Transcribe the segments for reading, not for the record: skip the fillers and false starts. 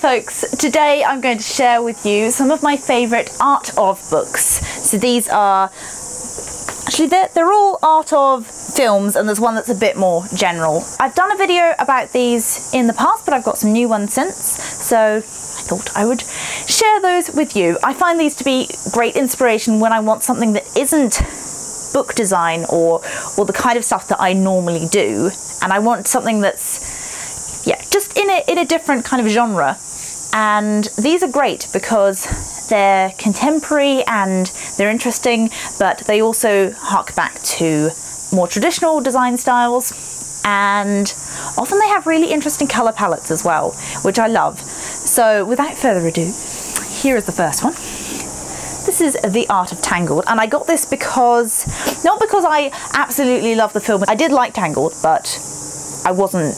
folks, today I'm going to share with you some of my favourite Art of books. So these are, actually they're all Art of films, and there's one that's a bit more general. I've done a video about these in the past, but I've got some new ones since, so I thought I would share those with you. I find these to be great inspiration when I want something that isn't book design or the kind of stuff that I normally do, and I want something that's just in a different kind of genre. And these are great because they're contemporary and they're interesting, but they also hark back to more traditional design styles, and often they have really interesting colour palettes as well, which I love. So without further ado, here is the first one. This is The Art of Tangled, and I got this because, not because I absolutely love the film. I did like Tangled, but I wasn't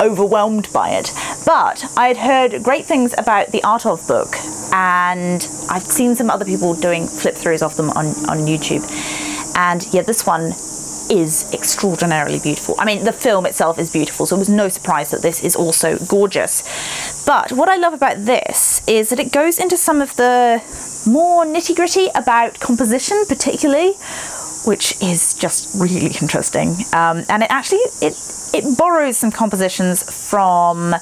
overwhelmed by it. But I'd heard great things about the Art of book, and I've seen some other people doing flip throughs of them on YouTube. And yeah, this one is extraordinarily beautiful. I mean, the film itself is beautiful, so it was no surprise that this is also gorgeous. But what I love about this is that it goes into some of the more nitty-gritty about composition particularly, which is just really interesting. And it actually, it borrows some compositions from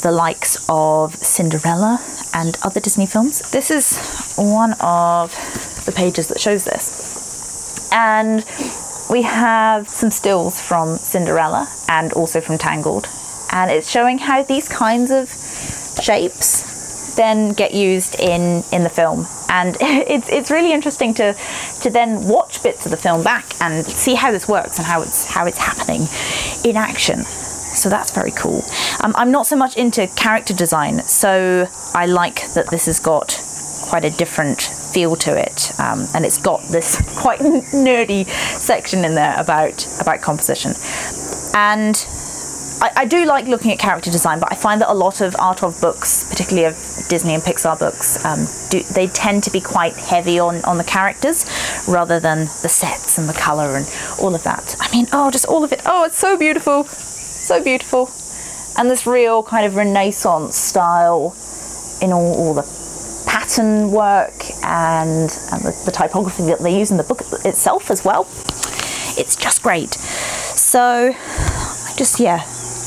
the likes of Cinderella and other Disney films. This is one of the pages that shows this. And we have some stills from Cinderella and also from Tangled. And it's showing how these kinds of shapes then get used in the film. And it's really interesting to then watch bits of the film back and see how this works and how it's happening in action. So that's very cool. I'm not so much into character design, so I like that this has got quite a different feel to it, and it's got this quite nerdy section in there about composition. And I do like looking at character design, but I find that a lot of Art of books, particularly of Disney and Pixar books, they tend to be quite heavy on the characters rather than the sets and the colour and all of that. I mean, oh, just all of it. Oh, it's so beautiful. So beautiful. And this real kind of Renaissance style in all the pattern work and the typography that they use in the book itself as well. It's just great. So I just,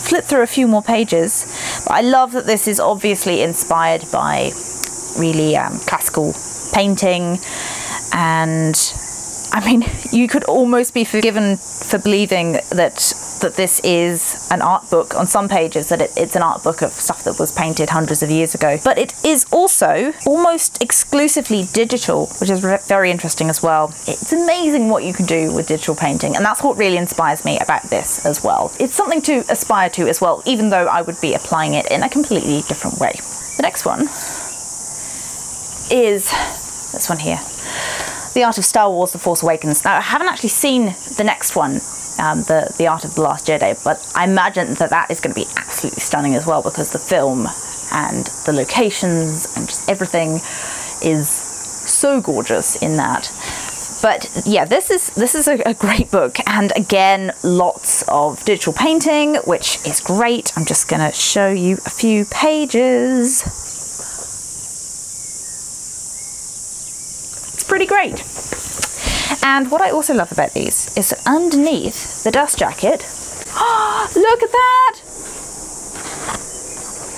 flip through a few more pages. But I love that this is obviously inspired by really classical painting, and I mean, you could almost be forgiven for believing that this is an art book on some pages, that it's an art book of stuff that was painted hundreds of years ago. But it is also almost exclusively digital, which is very interesting as well. It's amazing what you can do with digital painting, and that's what really inspires me about this as well. It's something to aspire to as well, even though I would be applying it in a completely different way. The next one is this one here. The Art of Star Wars: The Force Awakens. Now, I haven't actually seen the next one, the Art of the Lost Jedi, but I imagine that is going to be absolutely stunning as well, because the film and the locations and just everything is so gorgeous in that. But yeah, this is a great book, and again, lots of digital painting, which is great. I'm just going to show you a few pages. Pretty great. And what I also love about these is that underneath the dust jacket, oh, look at that!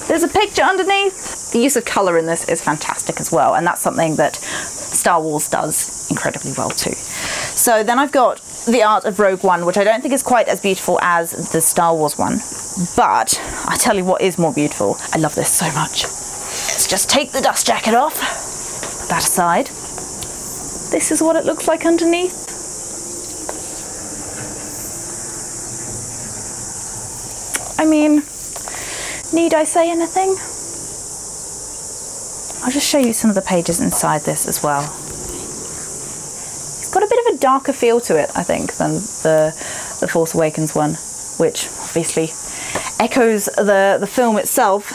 There's a picture underneath. The use of colour in this is fantastic as well, and that's something that Star Wars does incredibly well too. So then I've got The Art of Rogue One, which I don't think is quite as beautiful as the Star Wars one, but I tell you what is more beautiful. I love this so much. Let's just take the dust jacket off, put that aside. This is what it looks like underneath. I mean, need I say anything? I'll just show you some of the pages inside this as well. It's got a bit of a darker feel to it, I think, than the Force Awakens one, which obviously echoes the film itself.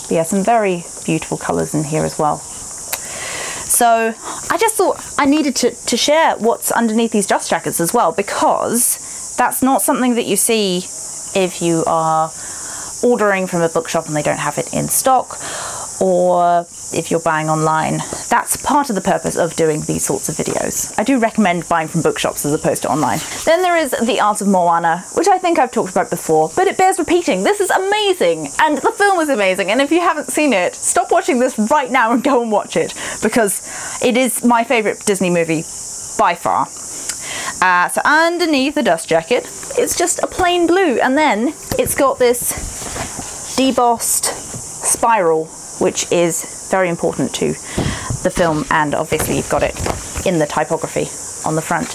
But yeah, some very beautiful colours in here as well. So I just thought I needed to share what's underneath these dust jackets as well, because that's not something that you see if you are ordering from a bookshop and they don't have it in stock, or if you're buying online. That's part of the purpose of doing these sorts of videos. I do recommend buying from bookshops as opposed to online. Then there is the Art of Moana, which I think I've talked about before, but it bears repeating. This is amazing, and the film is amazing, and if you haven't seen it, stop watching this right now and go and watch it, because it is my favourite Disney movie by far. So underneath the dust jacket, it's just a plain blue, and then it's got this debossed spiral, which is very important to the film, and obviously you've got it in the typography on the front.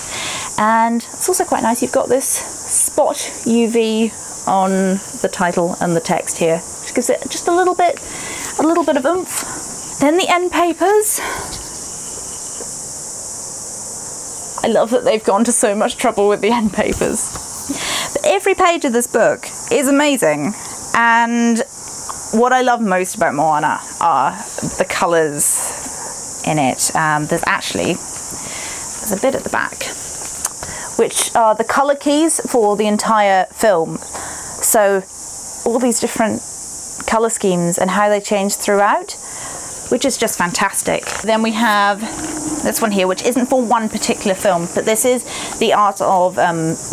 And it's also quite nice, you've got this spot UV on the title and the text here, which gives it just a little bit of oomph. Then the end papers. I love that they've gone to so much trouble with the end papers. But every page of this book is amazing, and what I love most about Moana are the colours in it. There's a bit at the back, which are the colour keys for the entire film. So all these different colour schemes and how they change throughout, which is just fantastic. Then we have this one here, which isn't for one particular film, but this is the Art of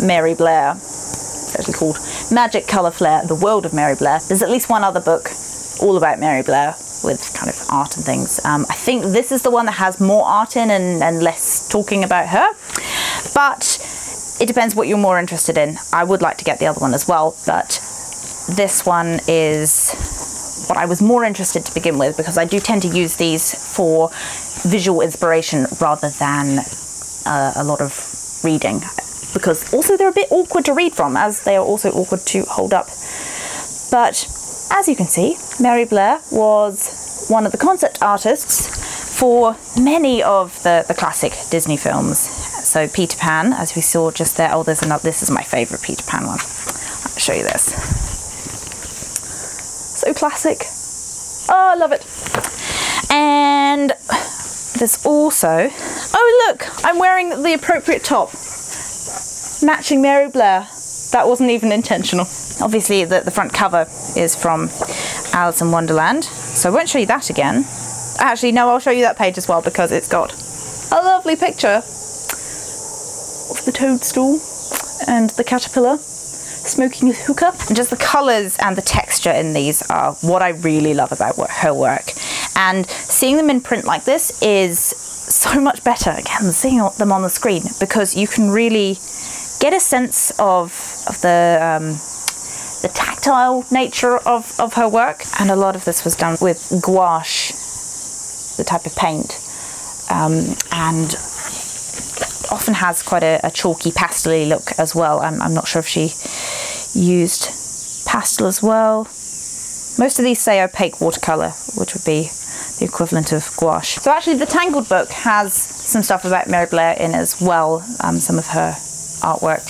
Mary Blair. It's actually called Magic Colour Flare, The World of Mary Blair. There's at least one other book all about Mary Blair with kind of art and things. I think this is the one that has more art in and less talking about her, but it depends what you're more interested in. I would like to get the other one as well, but this one is what I was more interested to begin with, because I do tend to use these for visual inspiration rather than a lot of reading, because also they're a bit awkward to read from, as they are also awkward to hold up. But as you can see, Mary Blair was one of the concept artists for many of the classic Disney films. So Peter Pan, as we saw just there. Oh, there's another. This is my favourite Peter Pan one. I'll show you this. So classic. Oh, I love it. And there's also, oh look, I'm wearing the appropriate top, matching Mary Blair. That wasn't even intentional. Obviously the front cover is from Alice in Wonderland, so I won't show you that again. Actually no, I'll show you that page as well, because it's got a lovely picture of the toadstool and the caterpillar smoking a hookah. And just the colours and the texture in these are what I really love about her work. And seeing them in print like this is so much better, again, than seeing them on the screen, because you can really get a sense of the tactile nature of her work. And a lot of this was done with gouache, the type of paint, and often has quite a chalky pastel-y look as well. I'm not sure if she used pastel as well. Most of these say opaque watercolour, which would be the equivalent of gouache. So actually the Tangled book has some stuff about Mary Blair in as well, some of her artwork,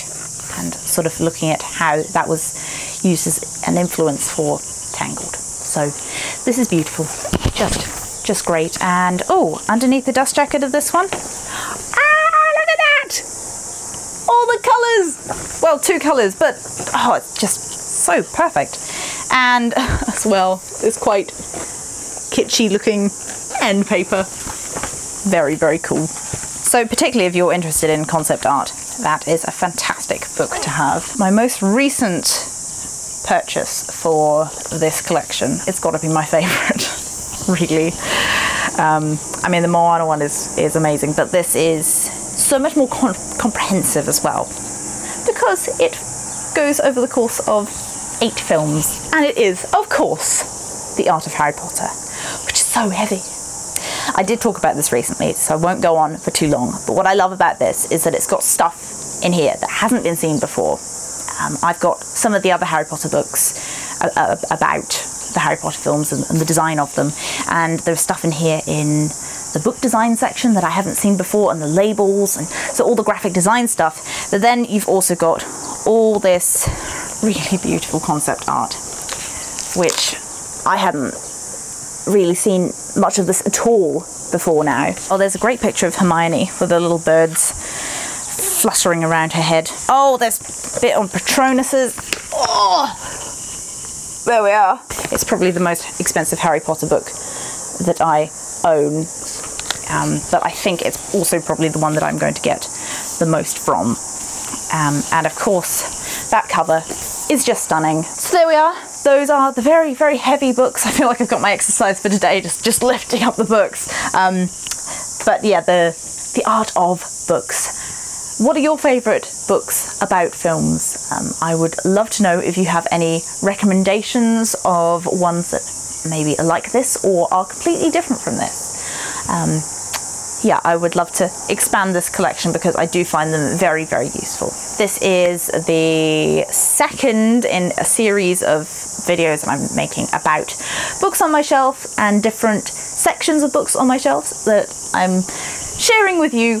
and sort of looking at how that was used as an influence for Tangled. So this is beautiful, just great. And oh, underneath the dust jacket of this one, look at that! All the colours! Well, two colours, but oh, it's just so perfect. And as well, it's quite kitschy looking end paper. Very, very cool. So particularly if you're interested in concept art, that is a fantastic book to have. My most recent purchase for this collection, it's got to be my favourite, really. I mean, the Moana one is amazing, but this is so much more comprehensive as well, because it goes over the course of 8 films, and it is, of course, the Art of Harry Potter, which is so heavy. I did talk about this recently, so I won't go on for too long, but what I love about this is that it's got stuff in here that hasn't been seen before. I've got some of the other Harry Potter books about the Harry Potter films and the design of them, and there's stuff in here in the book design section that I haven't seen before, and the labels, and so all the graphic design stuff. But then you've also got all this really beautiful concept art, which I hadn't really seen much of this at all before now. Oh, there's a great picture of Hermione with the little birds fluttering around her head. Oh, there's a bit on Patronus's. Oh, there we are. It's probably the most expensive Harry Potter book that I own, but I think it's also probably the one that I'm going to get the most from. And of course, that cover is just stunning. So there we are. Those are the very, very heavy books. I feel like I've got my exercise for today, just lifting up the books. But yeah, the art of books. What are your favourite books about films? I would love to know if you have any recommendations of ones that maybe are like this or are completely different from this. Yeah, I would love to expand this collection because I do find them very, very useful. This is the second in a series of videos that I'm making about books on my shelf and different sections of books on my shelves that I'm sharing with you.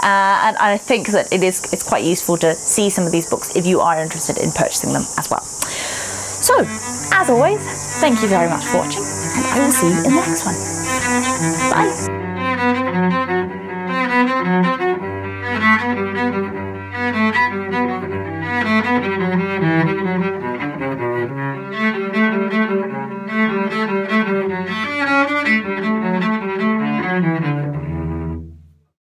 And I think that it's quite useful to see some of these books if you are interested in purchasing them as well. So, as always, thank you very much for watching, and I will see you in the next one. Bye!